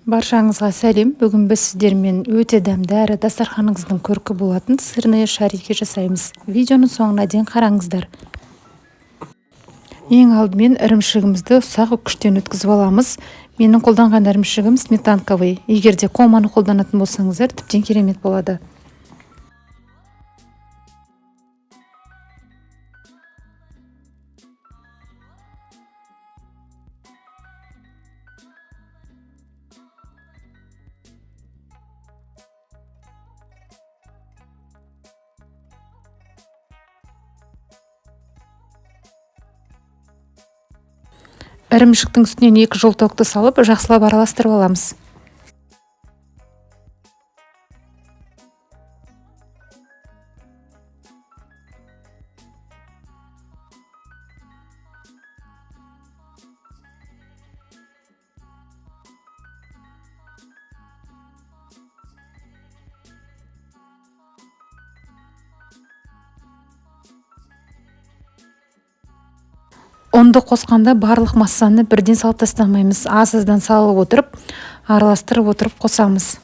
Баршаңызға сәлем. Бүгін біз сіздермен өте дәмді әрі дастарханыңыздың көркі болатын сырные шарики жасаймыз. Видеоның соңына дейін қараңыздар. Ең алдымен ірімшігімізді ұсақ үккіштен өткізіп аламыз. Менің қолданған ірімшігім сметанковый. Егер де команы қолданатын болсаңыздар, тіптен керемет болады. Ірімшіктің үстінен 2 жолтоқты салып, жақсылап араластырып аламыз. Онды қосқанда барлық массаны бірден салып тастамаймыз. Аз-аздан салып отырып, араластырып отырып қосамыз.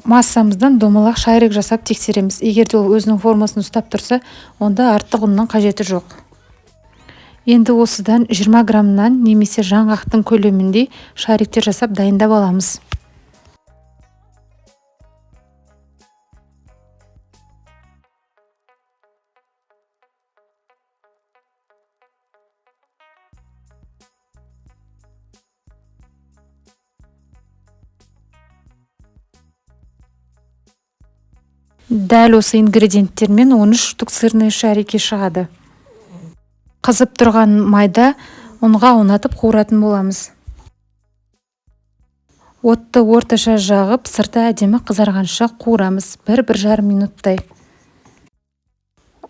Массамыздан домалақ шайрек жасап тексереміз. Егер де ол өзінің формасын ұстап тұрса, онда артық ұнның қажеті жоқ. Енді осыдан 20 граммнан немесе жаңғақтың көлеміндей шариктер жасап дайындап аламыз. Дәл осы ингредиенттермен 13 штук сырные шарики шығады. Қызып тұрған майда ұнға ұнатып қуыратын боламыз. Отты орташа жағып, сырты әдемі қызарғанша қуырамыз, 1-1,5 минуттай.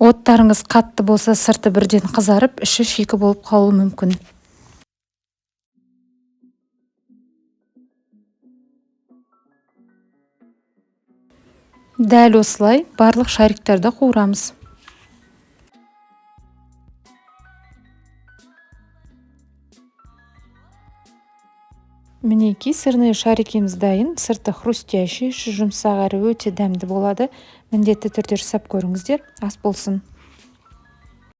Оттарыңыз қатты болса, сырты бірден қызарып, іші шикі болып қалуы мүмкін. Дәл осылай барлық шариктарды қуырамыз. Мінекей сырные шарикіміз дайын, сырты хрустящий, іші жұмсақ әрі өте дәмді болады. Міндетті түрде жасап көріңіздер, ас болсын.